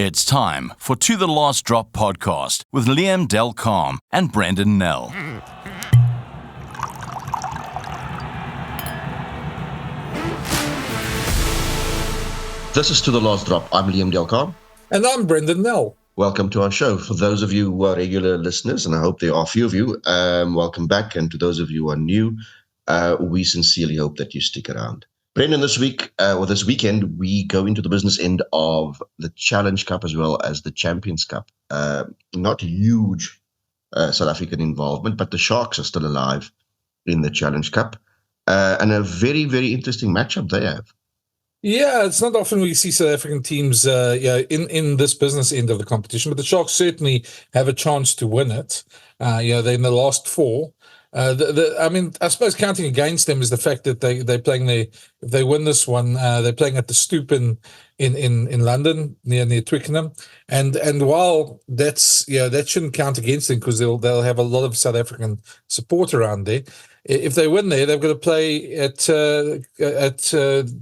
It's time for To The Last Drop podcast with Liam Delcalm and Brendan Nell. This is To The Last Drop. I'm Liam Delcalm. And I'm Brendan Nell. Welcome to our show. For those of you who are regular listeners, and I hope there are a few of you, welcome back. And to those of you who are new, we sincerely hope that you stick around. Brendan, this weekend, we go into the business end of the Challenge Cup as well as the Champions Cup. Not huge South African involvement, but the Sharks are still alive in the Challenge Cup. And a very, very interesting matchup they have. Yeah, it's not often we see South African teams in this business end of the competition, but the Sharks certainly have a chance to win it. They're in the last four. I suppose counting against them is the fact that they're playing if they win this one, they're playing at the Stoop in London near Twickenham, and while that shouldn't count against them because they'll have a lot of South African support around there. If they win there, they've got to play at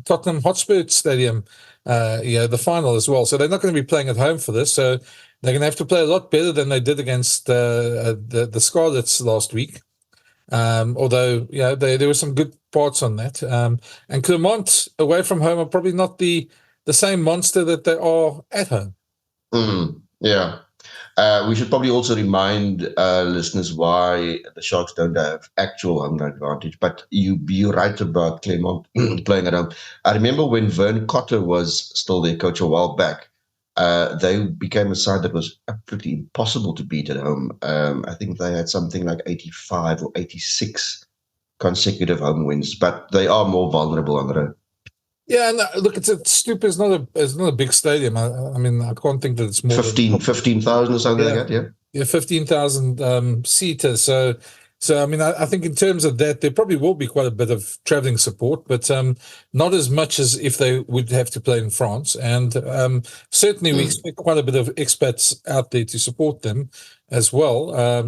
Tottenham Hotspur Stadium, the final as well. So they're not going to be playing at home for this. So they're going to have to play a lot better than they did against the Scarlets last week. Although there were some good parts on that. And Clermont away from home are probably not the same monster that they are at home. We should probably also remind listeners why the Sharks don't have actual home advantage, but you're right about Clermont playing at home. I remember when Vern Cotter was still their coach a while back, they became a side that was absolutely impossible to beat at home. I think they had something like 85 or 86 consecutive home wins, but they are more vulnerable on the road. Yeah, and look, Stoop is not a big stadium. I mean, I can't think that it's more 15,000 or something like that. Yeah, 15,000 seaters. So I mean, I think in terms of that, there probably will be quite a bit of travelling support, but not as much as if they would have to play in France. And certainly, we expect quite a bit of expats out there to support them as well. I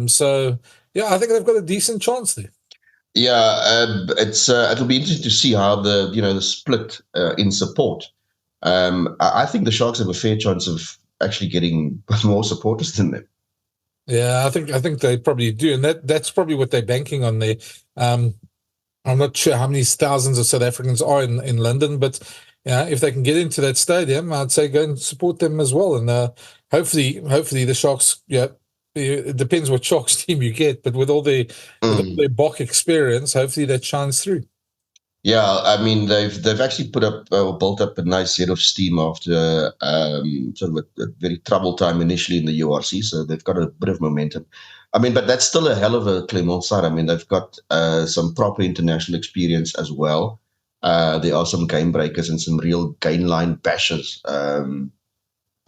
think they've got a decent chance there. Yeah, it'll be interesting to see how the split in support. I think the Sharks have a fair chance of actually getting more supporters than them. Yeah, I think they probably do, and that's probably what they're banking on there. I'm not sure how many thousands of South Africans are in London, but if they can get into that stadium, I'd say go and support them as well, and hopefully the Sharks. Yeah, it depends what Sharks team you get, but with all their Bok experience, hopefully that shines through. Yeah, I mean they've actually built up a nice head of steam after sort of a very troubled time initially in the URC, so they've got a bit of momentum. I mean, but that's still a hell of a Clermont side. I mean, they've got some proper international experience as well. There are some game breakers and some real gain line bashers.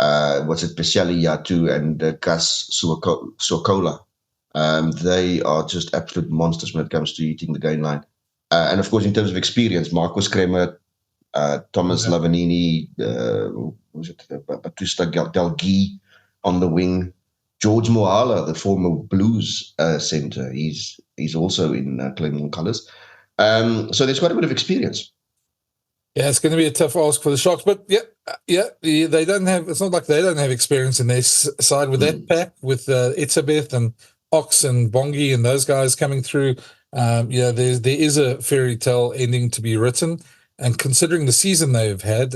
Pesiali Yatu and Gus Sokola. They are just absolute monsters when it comes to eating the gain line. And of course, in terms of experience, Marcus Kremer, Thomas Lavanini, Batusta Delguy on the wing, George Mohala, the former Blues centre, he's also in Clermont colours. So there's quite a bit of experience. Yeah, it's going to be a tough ask for the Sharks, but they don't have. It's not like they don't have experience in their side with that pack with Etzebeth and Ox and Bongi and those guys coming through. There is a fairy tale ending to be written, and considering the season they've had,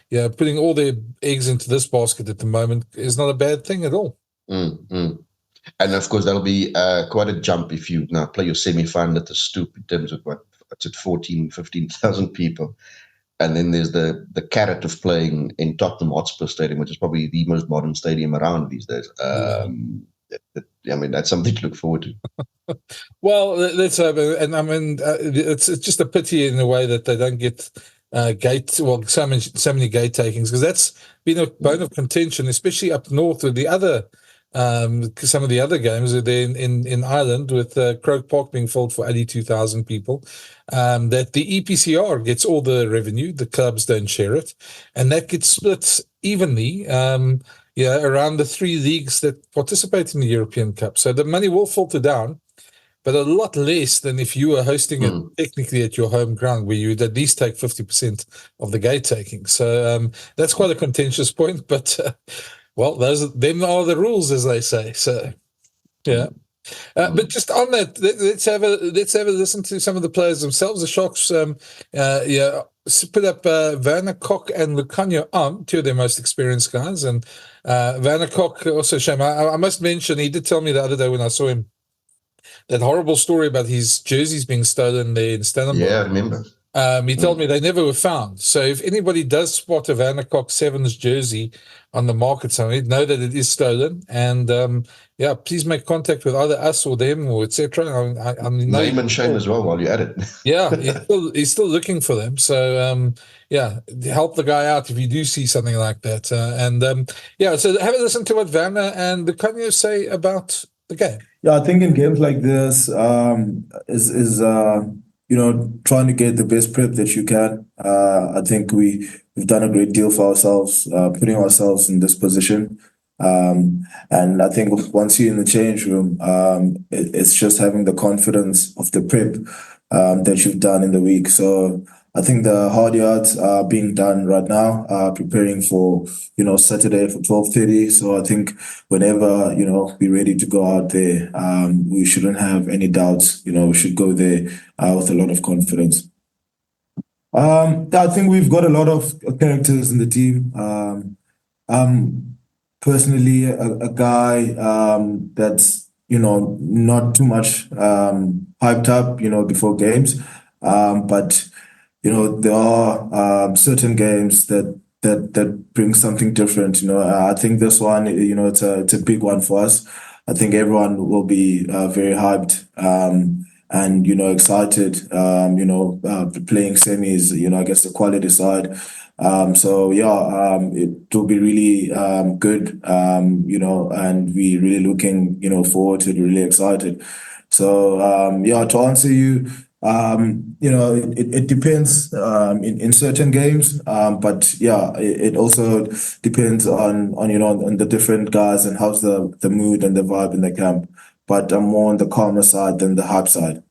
putting all their eggs into this basket at the moment is not a bad thing at all. And of course, that'll be quite a jump if you now play your semi-final at the Stoop in terms of 15,000 people. And then there's the carrot of playing in Tottenham Hotspur Stadium, which is probably the most modern stadium around these days. I mean, that's something to look forward to. Well, let's have it. And I mean, it's just a pity in a way that they don't get so many gate takings, because that's been a bone of contention, especially up north with the other some of the other games there in Ireland, with Croke Park being filled for 82,000 people, that the EPCR gets all the revenue, the clubs don't share it, and that gets split evenly around the three leagues that participate in the European Cup. So the money will filter down. but a lot less than if you were hosting it technically at your home ground, where you'd at least take 50% of the gate taking. So that's quite a contentious point, but well, them are the rules, as they say. So yeah. But just on that, let's have a listen to some of the players themselves. The Sharks, put up Werner Kok and Lukhanyo Am, two of their most experienced guys. And Werner Kok, also shame. I must mention, he did tell me the other day when I saw him that horrible story about his jerseys being stolen there in Stellenbosch. Yeah, I remember. He told me they never were found. So if anybody does spot a Werner Kok Sevens jersey on the market somewhere, know that it is stolen. And please make contact with either us or them or etc. Name and shame as well while you're at it. Yeah, he's still looking for them. So help the guy out if you do see something like that. So have a listen to what Werner and the Lukhanyo say about the game. Yeah, I think in games like this is trying to get the best prep that you can. I think we've done a great deal for ourselves, putting ourselves in this position. And I think once you're in the change room, it's just having the confidence of the prep that you've done in the week. So I think the hard yards are being done right now, preparing for, Saturday for 12:30. So I think whenever, we're ready to go out there, we shouldn't have any doubts. We should go there with a lot of confidence. I think we've got a lot of characters in the team. Personally, a guy that's, not too much hyped up, before games. But there are certain games that bring something different. I think this one, it's a big one for us. I think everyone will be very hyped and excited. Playing semis, against the quality side. It will be really good. And we're really looking forward to it. Really excited. So to answer you. It depends in certain games, but it also depends on the different guys and how's the mood and the vibe in the camp. But I'm more on the calmer side than the hype side.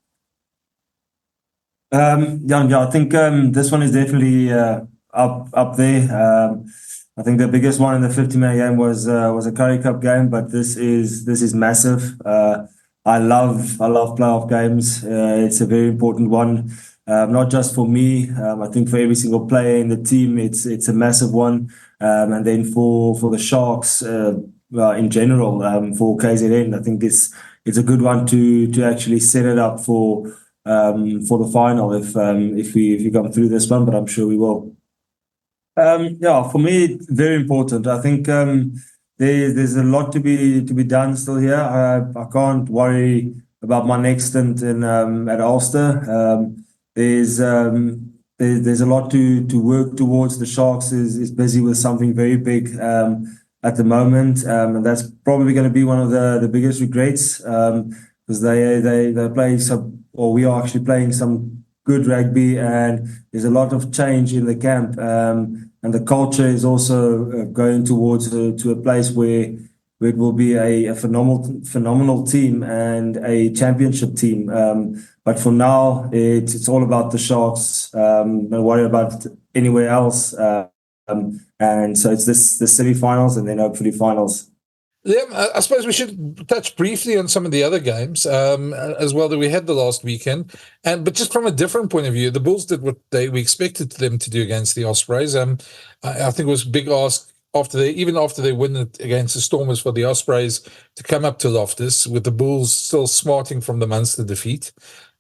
I think this one is definitely up there. I think the biggest one in the 50-man game was a Currie Cup game, but this is massive. I love playoff games. It's a very important one, not just for me. I think for every single player in the team, it's a massive one. And then for the Sharks, in general, for KZN, I think it's a good one to actually set it up for the final if we come through this one. But I'm sure we will. For me, very important. I think there's a lot to be done still here. I can't worry about my next stint at Ulster. There's a lot to work towards. The Sharks is busy with something very big at the moment, and that's probably going to be one of the biggest regrets because they play some, or we are actually playing some good rugby, and there's a lot of change in the camp. And the culture is also going towards to a place where it will be a phenomenal team and a championship team. But for now, it's all about the Sharks. Don't worry about anywhere else. And so it's the semi-finals and then hopefully finals. Yeah, I suppose we should touch briefly on some of the other games as well that we had the last weekend. But just from a different point of view, the Bulls did what we expected them to do against the Ospreys. I think it was a big ask after they win it against the Stormers for the Ospreys to come up to Loftus with the Bulls still smarting from the Munster defeat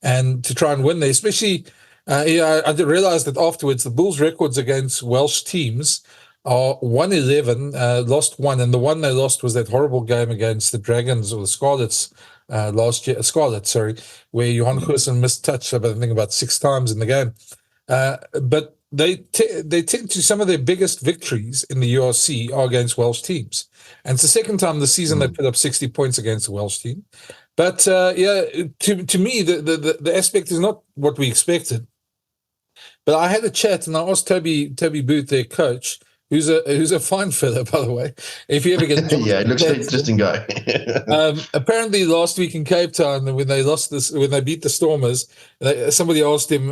and to try and win there. Especially, I did realize that afterwards the Bulls' records against Welsh teams are 1-11, lost one, and the one they lost was that horrible game against the Dragons or the Scarlets last year. Where Johan Goosen missed touch, I think, about 6 times in the game. But they tend to, some of their biggest victories in the URC are against Welsh teams, and it's the second time this season they put up 60 points against a Welsh team. But to me, the aspect is not what we expected. But I had a chat and I asked Toby Booth, their coach, who's a fine fellow, by the way. If you ever get Yeah, it looks like an interesting guy. apparently last week in Cape Town when they beat the Stormers, somebody asked him,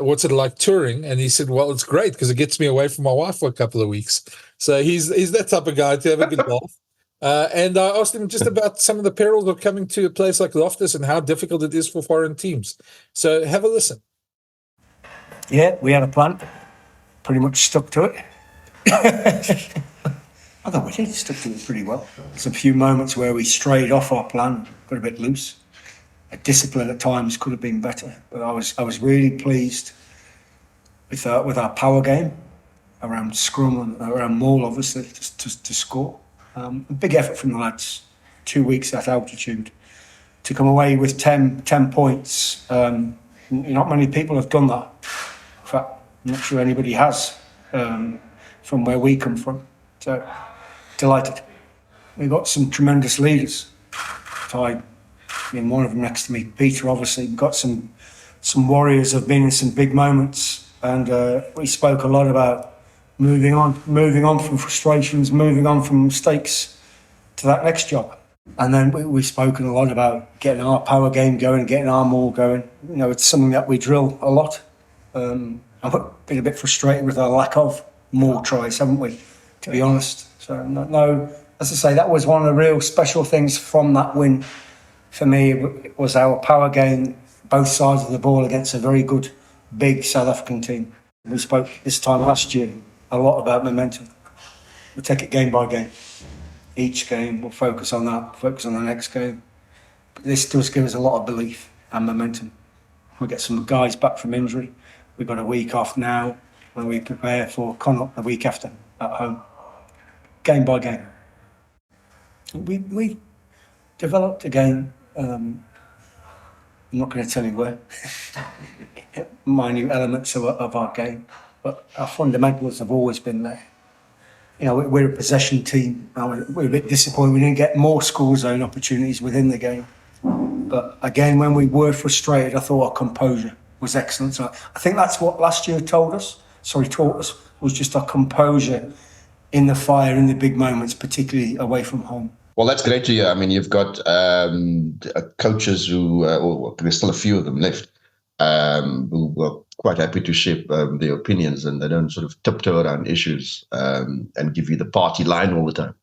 "What's it like touring?" And he said, "Well, it's great because it gets me away from my wife for a couple of weeks." So he's that type of guy to have a good laugh. And I asked him just about some of the perils of coming to a place like Loftus and how difficult it is for foreign teams. So have a listen. Yeah, we had a plan. Pretty much stuck to it. I thought we did stuck to it pretty well. There's a few moments where we strayed off our plan, got a bit loose. A discipline at times could have been better, but I was really pleased with our power game around scrum and around maul, obviously, to score. A big effort from the lads. 2 weeks at altitude to come away with 10 points. Not many people have done that. In fact, I'm not sure anybody has from where we come from. So, delighted. We've got some tremendous leaders. Ty being one of them next to me. Peter, obviously. We've got some warriors have been in some big moments, and we spoke a lot about moving on from frustrations, moving on from mistakes to that next job. And then we've spoken a lot about getting our power game going, getting our maul going. It's something that we drill a lot. I've been a bit frustrated with our lack of maul tries, haven't we, to be honest. So, no, as I say, that was one of the real special things from that win for me. It was our power game, both sides of the ball against a very good, big South African team. We spoke this time last year a lot about momentum. We'll take it game by game. Each game, we'll focus on that, focus on the next game. But this does give us a lot of belief and momentum. We get some guys back from injury. We've got a week off now when we prepare for Connacht the week after at home. Game by game. We developed a game, I'm not going to tell you where, minute elements of our game, but our fundamentals have always been there. We're a possession team. We're a bit disappointed we didn't get more score zone opportunities within the game. But again, when we were frustrated, I thought our composure was excellent. So I think that's what last year taught us, was just our composure in the fire, in the big moments, particularly away from home. Well, that's great to hear. I mean, you've got coaches who, there's still a few of them left, who were quite happy to share their opinions, and they don't sort of tiptoe around issues and give you the party line all the time.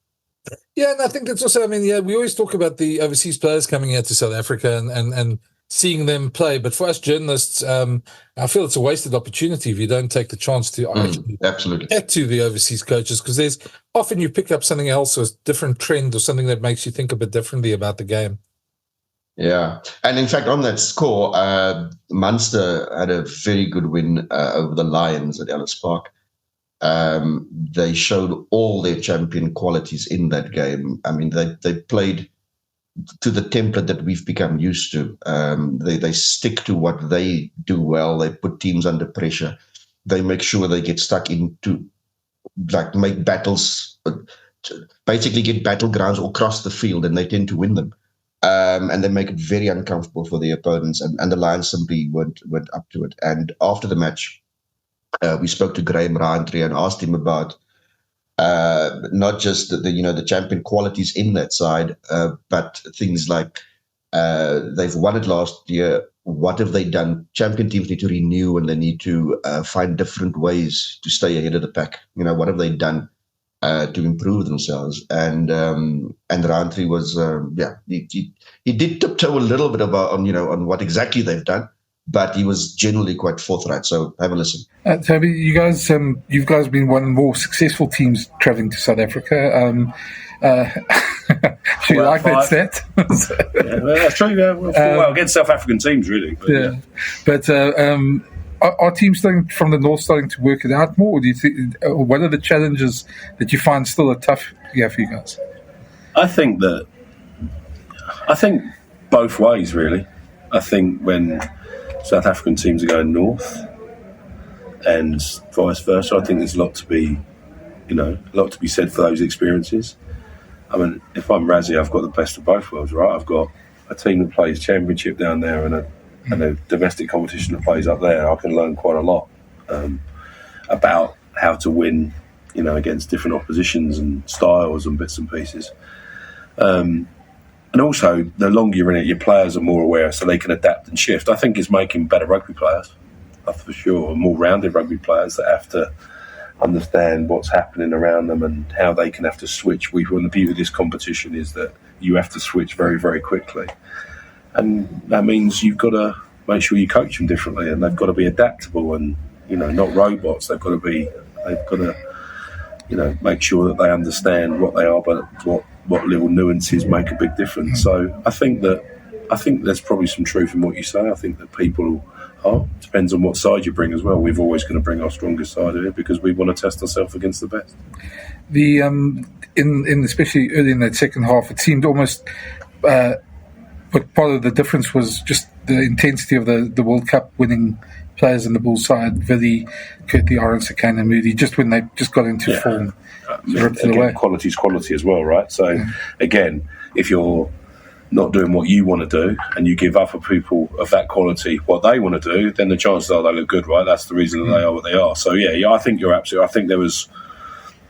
Yeah, and I think that's also, we always talk about the overseas players coming here to South Africa and seeing them play. But for us journalists, I feel it's a wasted opportunity if you don't take the chance to actually absolutely get to the overseas coaches, because there's often you pick up something else or a different trend or something that makes you think a bit differently about the game. Yeah. And in fact, on that score, Munster had a very good win over the Lions at Ellis Park. They showed all their champion qualities in that game. I mean, they played to the template that we've become used to. They stick to what they do well. They put teams under pressure. They make sure they get stuck into, make battles, basically get battlegrounds across the field, and they tend to win them. And they make it very uncomfortable for the opponents, and the Lions simply went up to it. And after the match, we spoke to Graham Rowntree and asked him about not just the champion qualities in that side, but things like they've won it last year. What have they done? Champion teams need to renew, and they need to find different ways to stay ahead of the pack. What have they done to improve themselves? And Rowntree was he did tiptoe a little bit about on what exactly they've done, but he was generally quite forthright. So have a listen. Toby, you guys have been one of the more successful teams traveling to South Africa. Do you like that stat? That's true. Well, against South African teams, really. But are teams from the north starting to work it out more? Or do you think? What are the challenges that you find still tough for you guys? I think both ways, really. I think when South African teams are going north, and vice versa, I think there's a lot to be said for those experiences. I mean, if I'm Rassie, I've got the best of both worlds, right? I've got a team that plays championship down there and a domestic competition that plays up there. I can learn quite a lot about how to win, against different oppositions and styles and bits and pieces. And also, the longer you're in it, your players are more aware, so they can adapt and shift. I think it's making better rugby players, that's for sure, more rounded rugby players that have to understand what's happening around them and how they can have to switch. One of the beauty of this competition is that you have to switch very, very quickly. And that means you've got to make sure you coach them differently, and they've got to be adaptable and, not robots. They've got to make sure that they understand what they are, but what little nuances make a big difference. So I think there's probably some truth in what you say. I think that people depends on what side you bring as well. We're always going to bring our strongest side of it because we want to test ourselves against the best. The in especially early in that second half, it seemed almost. But part of the difference was just the intensity of the World Cup winning players on the Bulls side, Vili, Kurtley, Arons, Sakane, and Moody, just when they just got into form. Again, quality's quality as well, right? So, again, if you're not doing what you want to do and you give other people of that quality what they want to do, then the chances are they look good, right? That's the reason that they are what they are. So, yeah, I think you're absolutely... I think there was...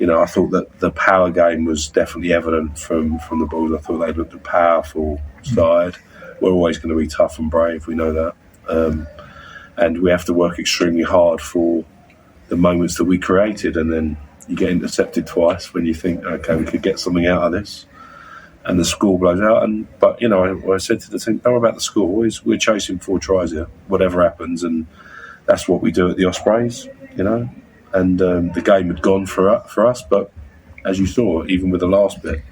I thought that the power game was definitely evident from the Bulls. I thought they looked a powerful side. We're always going to be tough and brave, we know that. And we have to work extremely hard for the moments that we created, and then you get intercepted twice when you think, okay, we could get something out of this. And the score blows out. But I said to the team, don't worry about the score. We're chasing 4 tries here, whatever happens. And that's what we do at the Ospreys, And the game had gone for us, but as you saw, even with the last bit,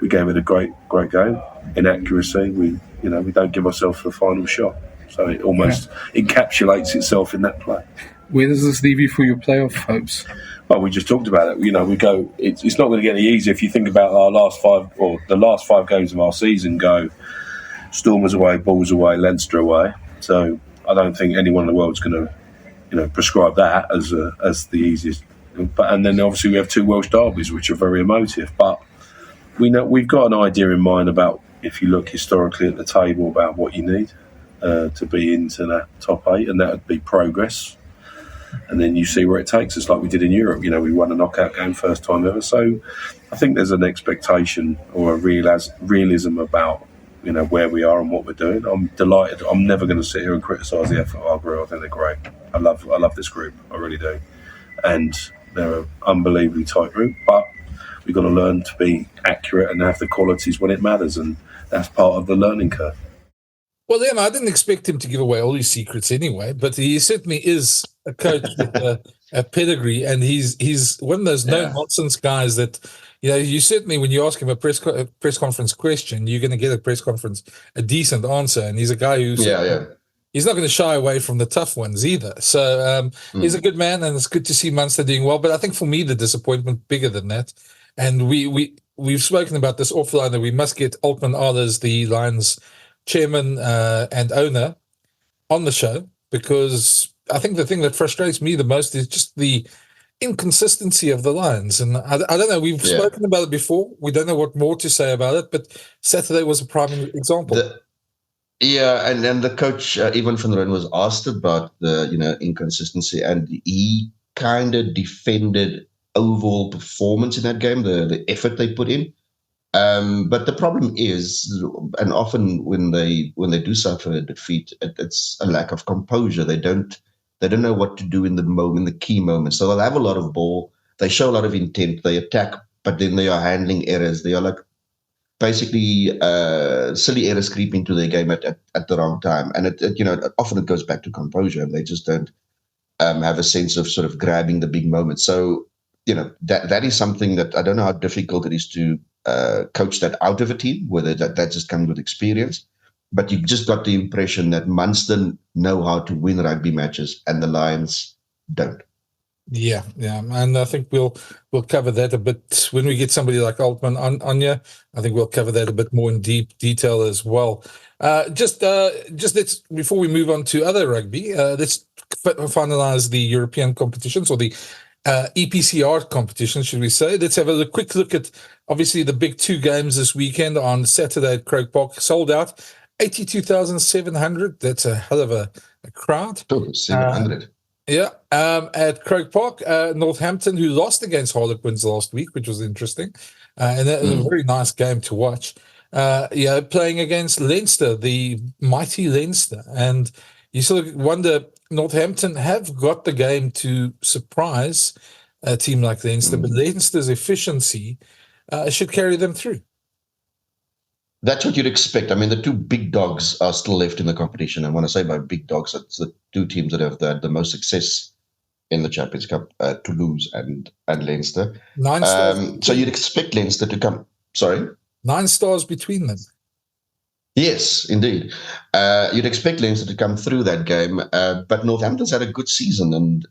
we gave it a great game. In accuracy, we don't give ourselves the final shot, so it almost encapsulates itself in that play. Where does this leave you for your playoff hopes? Well, we just talked about it. We go. It's not going to get any easier if you think about our the last 5 games of our season. Go Stormers away, Bulls away, Leinster away. So I don't think anyone in the world's going to prescribe that as the easiest. And then obviously we have 2 Welsh derbies, which are very emotive. But we've got an idea in mind about, if you look historically at the table, about what you need to be into that top 8, and that would be progress. And then you see where it takes us, like we did in Europe. We won a knockout game first time ever. So I think there's an expectation or a realism about where we are and what we're doing. I'm delighted. I'm never going to sit here and criticise the effort of our group. I think they're great. I love this group. I really do. And they're an unbelievably tight group. But we've got to learn to be accurate and have the qualities when it matters. And that's part of the learning curve. Well, I didn't expect him to give away all his secrets anyway, but he certainly is a coach with a pedigree, and he's one of those no-nonsense guys that, you certainly, when you ask him a press conference question, you're going to get a decent answer, and he's a guy who's he's not going to shy away from the tough ones either. So he's a good man, and it's good to see Munster doing well. But I think for me, the disappointment bigger than that, and we've spoken about this offline, that we must get Altman Ahlers, the Lions chairman and owner, on the show, because I think the thing that frustrates me the most is just the inconsistency of the Lions. And I don't know, we've spoken about it before. We don't know what more to say about it, but Saturday was a prime example. And then the coach, Ivan van Rooyen, was asked about the inconsistency, and he kind of defended overall performance in that game, the effort they put in. But the problem is, and often when they do suffer a defeat, it's a lack of composure. They don't know what to do in the key moments. So they'll have a lot of ball, they show a lot of intent, they attack, but then they are handling errors. They are like basically silly errors creep into their game at the wrong time, and it often it goes back to composure, and they just don't have a sense of sort of grabbing the big moments. So that is something that I don't know how difficult it is to coach that out of a team, whether that just comes with experience. But you just got the impression that Munster know how to win rugby matches and the Lions don't. Yeah, and I think we'll cover that a bit when we get somebody like Altman on here. I think we'll cover that a bit more in deep detail as well. Just let's, before we move on to other rugby, let's finalize the European competitions, or the EPCR competition, should we say. Let's have a quick look at, obviously, the big 2 games this weekend. On Saturday at Croke Park, sold out, 82,700. That's a hell of a crowd. 700. Yeah, at Croke Park, Northampton, who lost against Harlequins last week, which was interesting, and that was a very nice game to watch. Yeah, playing against Leinster, the mighty Leinster, and you sort of wonder, Northampton have got the game to surprise a team like Leinster, but Leinster's efficiency should carry them through. That's what you'd expect. I mean, the two big dogs are still left in the competition. And when I say by big dogs, it's the two teams that have the most success in the Champions Cup, Toulouse and Leinster. 9 stars. So you'd expect Leinster to come. Sorry? 9 stars between them. Yes, indeed. You'd expect Leinster to come through that game. But Northampton's had a good season, and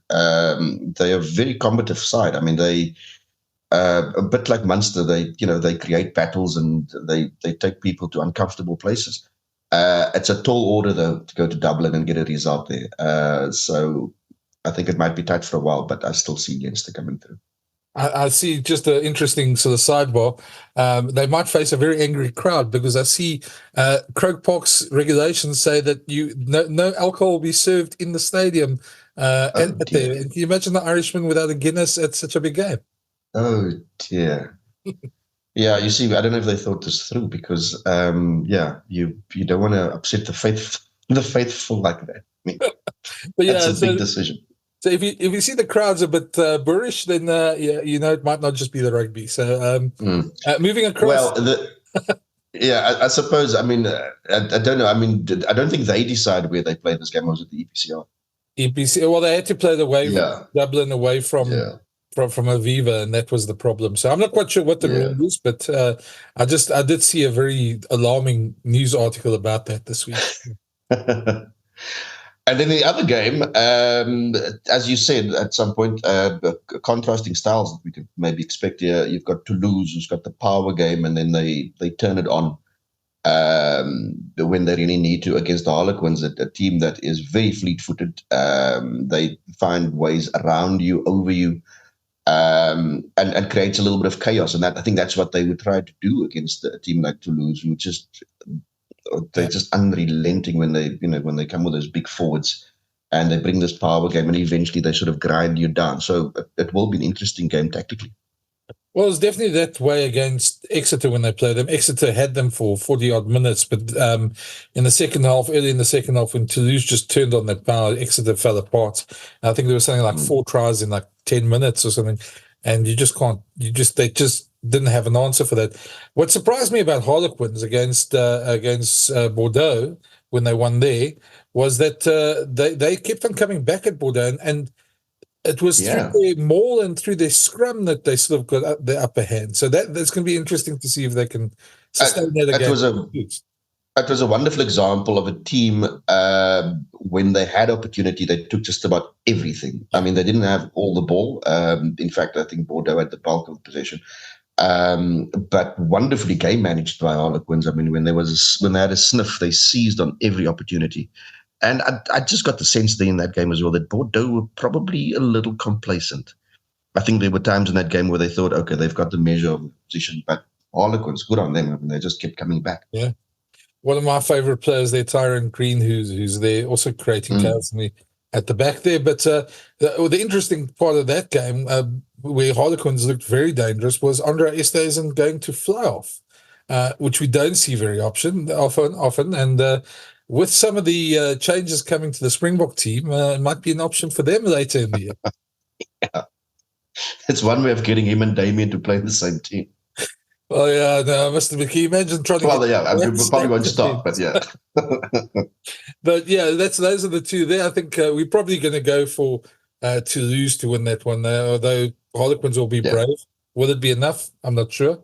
they are a very combative side. I mean, they... a bit like Munster, they create battles and they take people to uncomfortable places. It's a tall order though to go to Dublin and get a result there. So I think it might be tight for a while, but I still see Leinster coming through. I see just an interesting sort of sidebar. They might face a very angry crowd because I see Croke Park's regulations say that no alcohol will be served in the stadium. Can you imagine the Irishman without a Guinness at such a big game? Oh dear. Yeah, you see, I don't know if they thought this through because, you don't want to upset the faithful like that. I mean, but yeah, that's a big decision. So if you see the crowds a bit boorish, then it might not just be the rugby. So moving across. Well, I suppose. I mean, I don't know. I mean, I don't think they decided where they played this game. Or was it the EPCR? EPC. Well, they had to play the away from Dublin, away from Aviva, and that was the problem. So I'm not quite sure what the rule is, but I did see a very alarming news article about that this week. And then the other game, as you said at some point, contrasting styles that we could maybe expect here. You've got Toulouse, who's got the power game, and then they turn it on when they really need to against the Harlequins, a team that is very fleet-footed. They find ways around you, over you, and creates a little bit of chaos. And I think that's what they would try to do against a team like Toulouse, who they're just unrelenting when they come with those big forwards and they bring this power game, and eventually they sort of grind you down. So it will be an interesting game tactically. Well, it's definitely that way against Exeter when they played them. Exeter had them for 40-odd minutes, but early in the second half, when Toulouse just turned on that power, Exeter fell apart. And I think there was something like 4 tries in like 10 minutes or something, and they just didn't have an answer for that. What surprised me about Harlequins against Bordeaux when they won there was that they kept on coming back at Bordeaux, and it was through their maul and through their scrum that they sort of got the upper hand. So that's going to be interesting to see if they can sustain that again. It was a wonderful example of a team when they had opportunity, they took just about everything. I mean, they didn't have all the ball. In fact, I think Bordeaux had the bulk of the possession. But wonderfully game managed by Harlequins. I mean, when they had a sniff, they seized on every opportunity. And I just got the sense there in that game as well that Bordeaux were probably a little complacent. I think there were times in that game where they thought, okay, they've got the measure of the position, but Harlequins, good on them. I mean, they just kept coming back. Yeah. One of my favorite players there, Tyrone Green, who's there, also creating chaos for me at the back there. But the interesting part of that game, where Harlequins looked very dangerous, was Andre Esterhuizen going to fly off, which we don't see very often. And with some of the changes coming to the Springbok team, it might be an option for them later in the year. Yeah. It's one way of getting him and Damien to play the same team. Oh, yeah, no, Mr. McKee, imagine trying to... we probably won't start, but yeah. But yeah, those are the two there. I think we're probably going to go for Toulouse to win that one, although Harlequins will be brave. Will it be enough? I'm not sure,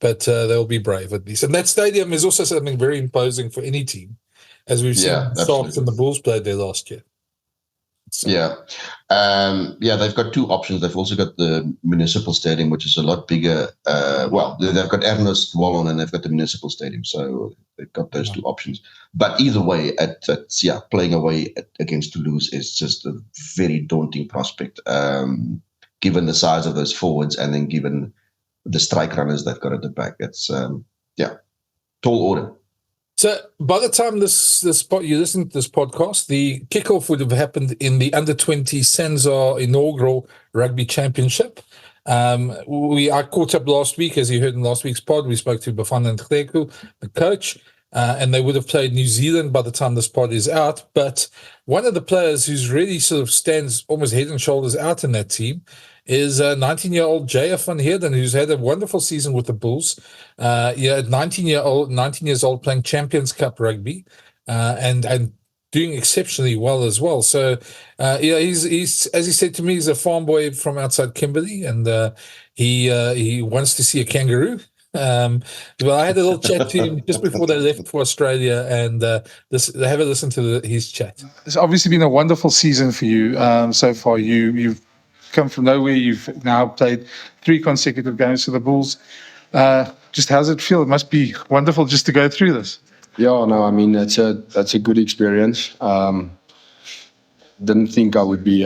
but they'll be brave at least. And that stadium is also something very imposing for any team, as we've seen the Sharks and the Bulls played there last year. So. They've got 2 options. They've also got the Municipal Stadium, which is a lot bigger. They've got Ernest Wallon and they've got the Municipal Stadium. So they've got those 2 options. But either way, playing away against Toulouse is just a very daunting prospect, given the size of those forwards and then given the strike runners they've got at the back. It's, tall order. So by the time you listen to this podcast, the kickoff would have happened in the under-20 Sanzar inaugural rugby championship. I caught up last week, as you heard in last week's pod. We spoke to Bafana Ndleku, the coach, and they would have played New Zealand by the time this pod is out. But one of the players who's really sort of stands almost head and shoulders out in that team is 19-year-old JF van Heerden, who's had a wonderful season with the Bulls. 19 years old, playing Champions Cup rugby, and doing exceptionally well as well. So, he's as he said to me, he's a farm boy from outside Kimberley, and he wants to see a kangaroo. Well, I had a little chat to him just before they left for Australia, and have a listen to his chat. It's obviously been a wonderful season for you so far. You've come from nowhere. You've now played 3 consecutive games for the Bulls. Just how does it feel? It must be wonderful just to go through this. Yeah, no, I mean, that's a good experience. Didn't think I would be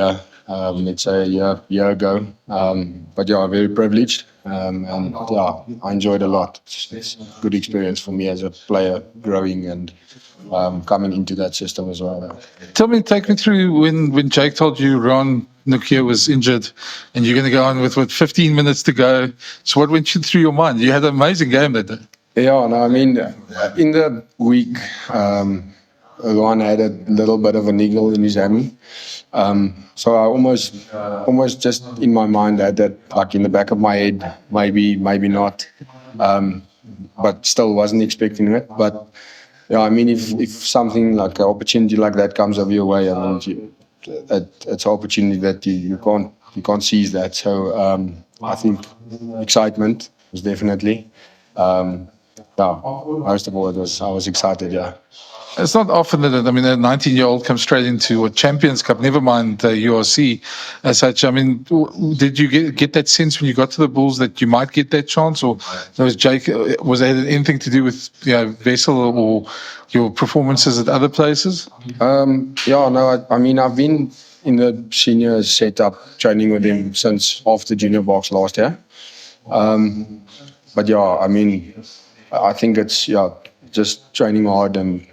let's say a year ago. But yeah, very privileged. And yeah, I enjoyed a lot. It's a good experience for me as a player, growing and coming into that system as well. Take me through when Jake told you Ron Nukia was injured and you're going to go on with 15 minutes to go. So what went through your mind? You had an amazing game that day. Yeah, no, I mean, in the week, Ron had a little bit of a niggle in his hammy. So I almost just in my mind had that like in the back of my head, maybe not, but still wasn't expecting it. But yeah, I mean, if something like an opportunity like that comes over your way, I mean, it's an opportunity that you can't seize that. So I think excitement was definitely. Most of all, I was excited. Yeah. It's not often that, I mean, a 19-year-old comes straight into a Champions Cup, never mind URC as such. I mean, did you get that sense when you got to the Bulls that you might get that chance? Or was that anything to do with Vessel or your performances at other places? I mean, I've been in the senior setup training with him since after Junior Box last year. But yeah, I mean, I think it's, just training hard, and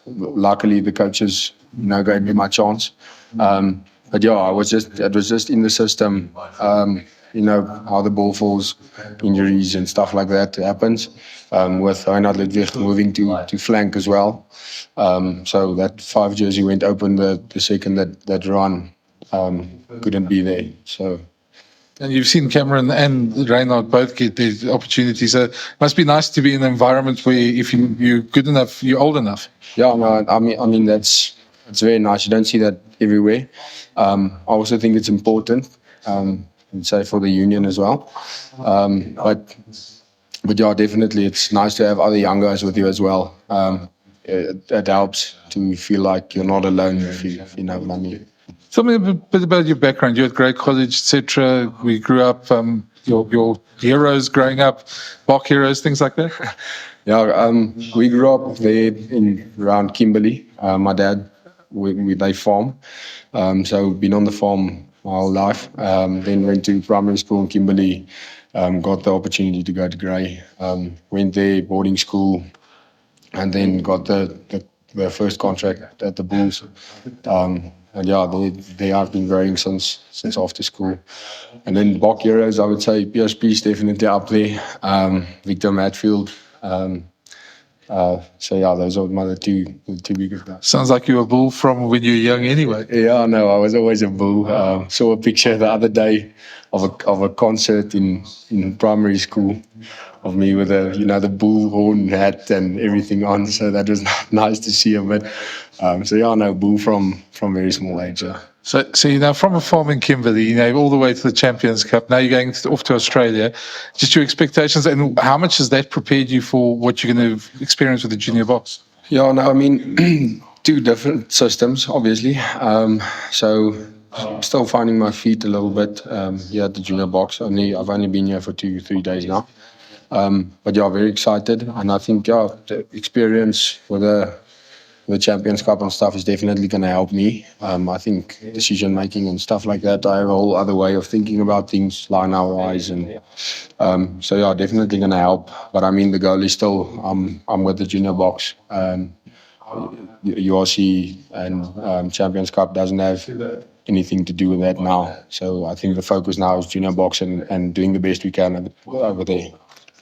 luckily the coaches, gave me my chance. But yeah, it was just in the system. How the ball falls, injuries and stuff like that happens. With Reinhard Ludwig moving to flank as well. So that 5 jersey went open the second that Ron couldn't be there. So. And you've seen Cameron and Reinhard both get these opportunities. So it must be nice to be in an environment where if you're good enough, you're old enough. Yeah, no, I mean that's very nice. You don't see that everywhere. I also think it's important, and say for the union as well. But yeah, definitely it's nice to have other young guys with you as well. It helps to feel like you're not alone if you know what I mean. Tell me a bit about your background. You had great college, etc. We grew up, your heroes growing up, Bok heroes, things like that. Yeah, we grew up there around Kimberley. My dad, they farm, so been on the farm my whole life. Then went to primary school in Kimberley. Got the opportunity to go to Grey. Went there, boarding school, and then got the first contract at the Bulls. And yeah, they have been growing since after school. And then Bok heroes, I would say PSP is definitely up there. Victor Matfield. So yeah, those are my two biggest guys. Sounds like you were a Bull from when you were young anyway. Yeah, no, I was always a Bull. Saw a picture the other day of a concert in primary school of me with the bull horn hat and everything on. So that was nice to see him. But so yeah, no, Bull from very small age. Yeah. So from a farm in Kimberley, all the way to the Champions Cup. Now you're going off to Australia. Just your expectations, and how much has that prepared you for what you're going to experience with the Junior Box? Yeah, no, I mean, 2 different systems, obviously. So I'm still finding my feet a little bit here at the Junior Box. I've only been here for 2-3 days now. But yeah, very excited, and I think the experience with the Champions Cup and stuff is definitely going to help me. I think decision making and stuff like that. I have a whole other way of thinking about things, line our eyes, and so yeah, definitely going to help. But I mean, the goal is still I'm with the junior box. URC and Champions Cup doesn't have anything to do with that now. So I think the focus now is junior box and doing the best we can over there.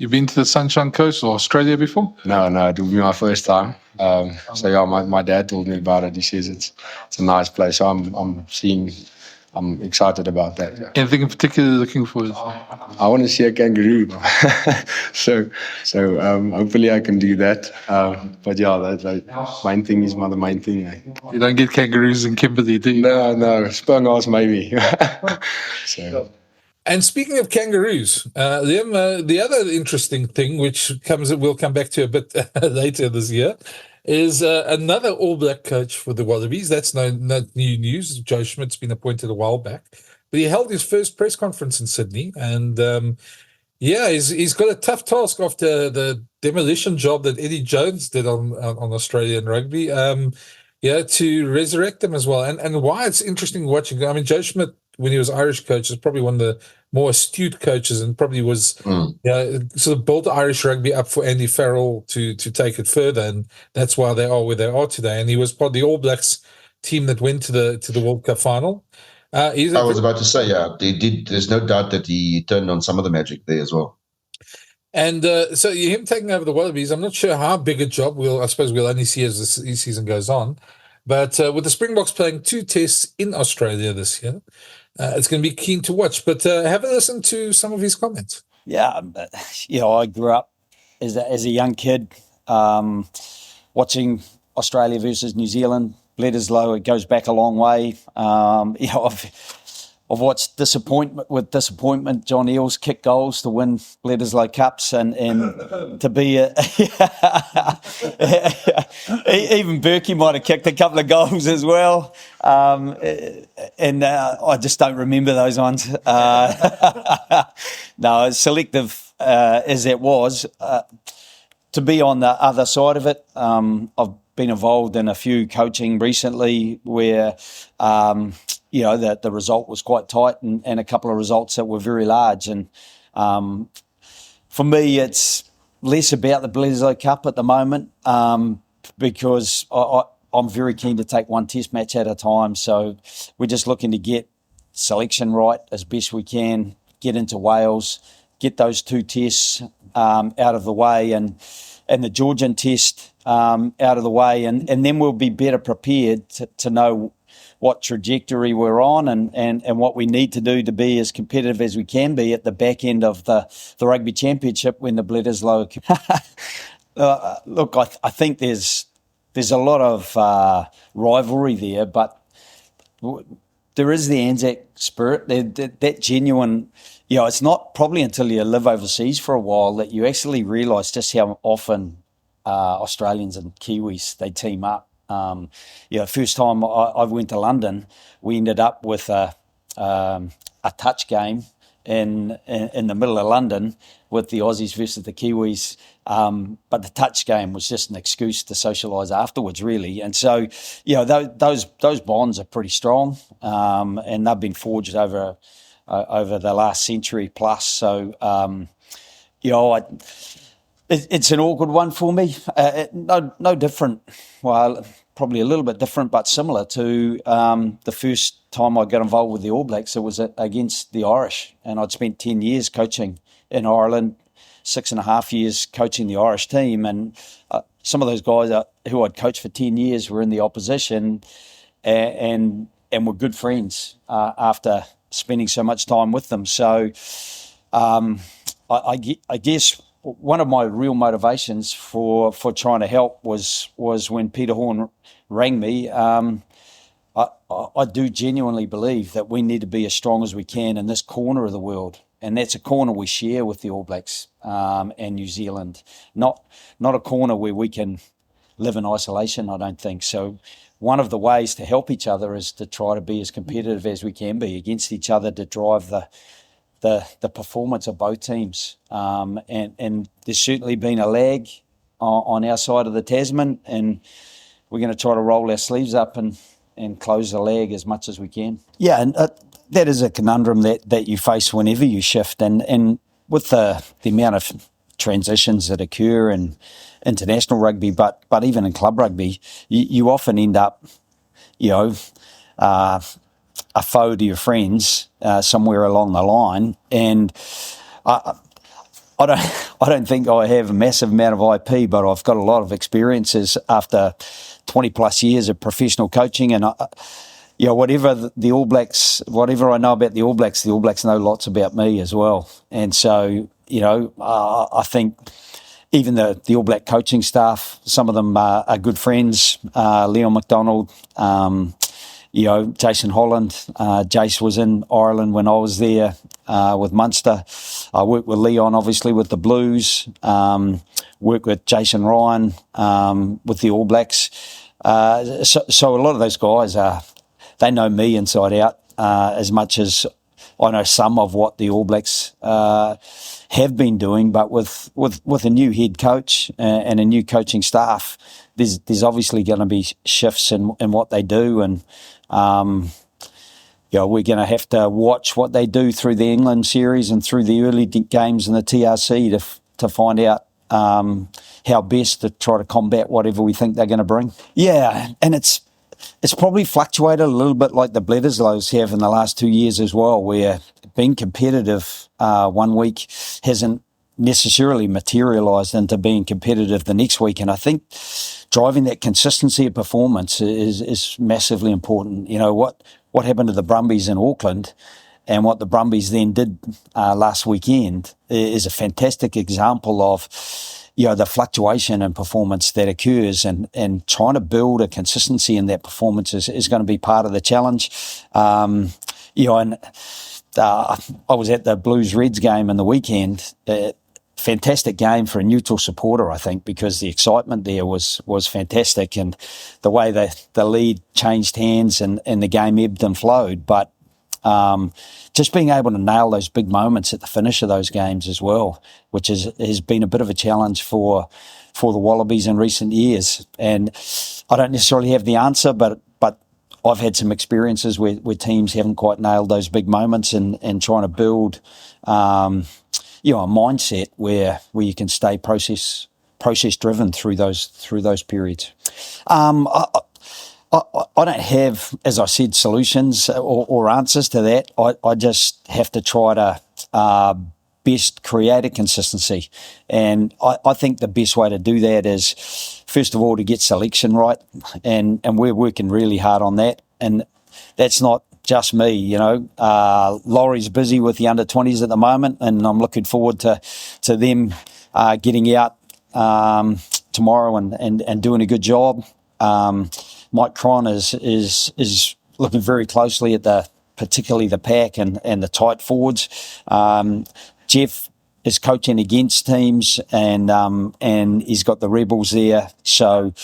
You've been to the Sunshine Coast or Australia before? No, it will be my first time. So yeah, my dad told me about it. He says it's a nice place. So I'm excited about that. Anything in particular you're looking for? I want to see a kangaroo. so hopefully I can do that. But yeah, that main thing is the main thing. You don't get kangaroos in Kimberley, do you? No, Spurngars maybe. So. And speaking of kangaroos, Liam, the other interesting thing, which we'll come back to a bit later this year, is another All Black coach for the Wallabies. That's no new news. Joe Schmidt's been appointed a while back, but he held his first press conference in Sydney, and he's got a tough task after the demolition job that Eddie Jones did on Australian rugby. To resurrect them as well, and why it's interesting watching. I mean, Joe Schmidt, when he was Irish coach, is probably one of the more astute coaches, and probably was sort of built Irish rugby up for Andy Farrell to take it further, and that's why they are where they are today. And he was part of the All Blacks team that went to the World Cup final. I was about to say, they did. There's no doubt that he turned on some of the magic there as well. And so him taking over the Wallabies, I'm not sure how big a job. I suppose we'll only see as the season goes on. But with the Springboks playing 2 tests in Australia this year, it's going to be keen to watch. But have a listen to some of his comments. Yeah, I grew up as a young kid watching Australia versus New Zealand. Bledisloe, it goes back a long way. I've watched disappointment. John Eales kick goals to win Bledisloe Cups, and to be even Berkey might have kicked a couple of goals as well. And I just don't remember those ones. No, as selective as it was, to be on the other side of it, I've been involved in a few coaching recently where the result was quite tight, and a couple of results that were very large. And for me, it's less about the Bledisloe Cup at the moment, because I'm very keen to take one test match at a time. So we're just looking to get selection right as best we can, get into Wales, get those 2 tests out of the way, and the Georgian test out of the way, and then we'll be better prepared to know what trajectory we're on and what we need to do to be as competitive as we can be at the back end of the Rugby Championship when the Bledisloe. Look, I think there's a lot of rivalry there, but there is the Anzac spirit, that genuine. It's not probably until you live overseas for a while that you actually realise just how often Australians and Kiwis, they team up. First time I went to London, we ended up with a touch game in the middle of London with the Aussies versus the Kiwis. But the touch game was just an excuse to socialise afterwards, really. And so, those bonds are pretty strong, and they've been forged over the last century plus. So, it's an awkward one for me. No different. Well, probably a little bit different, but similar to the first time I got involved with the All Blacks. It was against the Irish, and I'd spent 10 years coaching in Ireland, 6.5 years coaching the Irish team, and some of those guys who I'd coached for 10 years were in the opposition, and were good friends after spending so much time with them. So I guess one of my real motivations for trying to help was when Peter Horne rang me. I do genuinely believe that we need to be as strong as we can in this corner of the world, and that's a corner we share with the All Blacks and New Zealand. Not a corner where we can live in isolation, I don't think. So one of the ways to help each other is to try to be as competitive as we can be against each other to drive the performance of both teams. And there's certainly been a lag on our side of the Tasman, and we're going to try to roll our sleeves up and close the lag as much as we can. Yeah, and that is a conundrum that you face whenever you shift, and with the amount of transitions that occur in international rugby, but even in club rugby, you often end up, a foe to your friends somewhere along the line, and I don't think I have a massive amount of IP, but I've got a lot of experiences after 20 plus years of professional coaching, and whatever the All Blacks, whatever I know about the All Blacks know lots about me as well. And so, I think even the All Black coaching staff, some of them are good friends. Leon McDonald, Jason Holland. Jace was in Ireland when I was there with Munster. I worked with Leon, obviously, with the Blues. Worked with Jason Ryan with the All Blacks. So a lot of those guys, they know me inside out as much as I know some of what the All Blacks have been doing. But with a new head coach and a new coaching staff, there's obviously going to be shifts in what they do, and we're going to have to watch what they do through the England series and through the early games in the TRC to find out how best to try to combat whatever we think they're going to bring. Yeah, and it's probably fluctuated a little bit like the Bledisloes have in the last 2 years as well, where being competitive 1 week hasn't necessarily materialised into being competitive the next week. And I think driving that consistency of performance is massively important. What happened to the Brumbies in Auckland and what the Brumbies then did last weekend is a fantastic example of the fluctuation in performance that occurs, and trying to build a consistency in that performance is going to be part of the challenge. I was at the Blues Reds game in the weekend. Fantastic game for a neutral supporter, I think, because the excitement there was fantastic, and the way the lead changed hands and the game ebbed and flowed. But just being able to nail those big moments at the finish of those games as well, which has been a bit of a challenge for the Wallabies in recent years. And I don't necessarily have the answer, but I've had some experiences where teams haven't quite nailed those big moments, and trying to build a mindset where you can stay process driven through those periods. I don't have, as I said, solutions or answers to that. I just have to try to best create a consistency. And I think the best way to do that is, first of all, to get selection right. And we're working really hard on that. And that's not just me, Laurie's busy with the under-20s at the moment, and I'm looking forward to them getting out tomorrow and doing a good job. Mike Cron is looking very closely at particularly the pack and the tight forwards. Jeff is coaching against teams, and he's got the Rebels there, so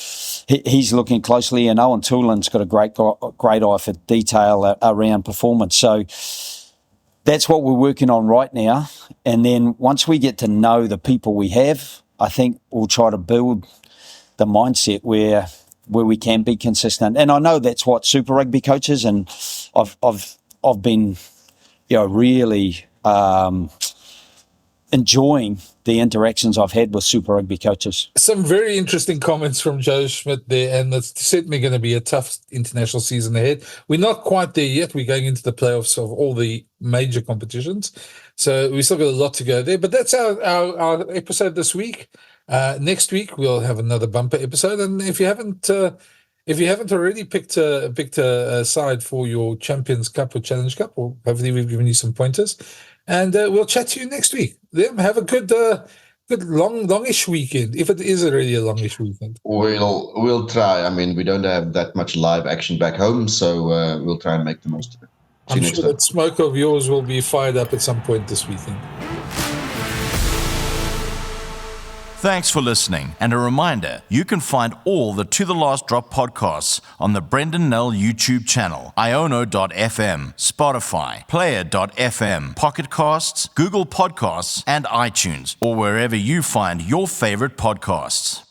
he's looking closely. And Owen Toolan's got a great eye for detail around performance. So that's what we're working on right now. And then once we get to know the people we have, I think we'll try to build the mindset where we can be consistent. And I know that's what Super Rugby coaches, and I've been really enjoying the interactions I've had with Super Rugby coaches. Some very interesting comments from Joe Schmidt there, and it's certainly going to be a tough international season ahead. We're not quite there yet. We're going into the playoffs of all the major competitions, so we've still got a lot to go there. But that's our episode this week. Next week we'll have another bumper episode, and if you haven't already picked a side for your Champions Cup or Challenge Cup, or hopefully we've given you some pointers. And we'll chat to you next week. Have a good longish weekend, if it is already a longish weekend. We'll try. I mean, we don't have that much live action back home, so we'll try and make the most of it. I'm sure that smoke of yours will be fired up at some point this weekend. Thanks for listening, and a reminder, you can find all the To The Last Drop podcasts on the Brendan Nell YouTube channel, iono.fm, Spotify, Player.fm, Pocket Casts, Google Podcasts, and iTunes, or wherever you find your favorite podcasts.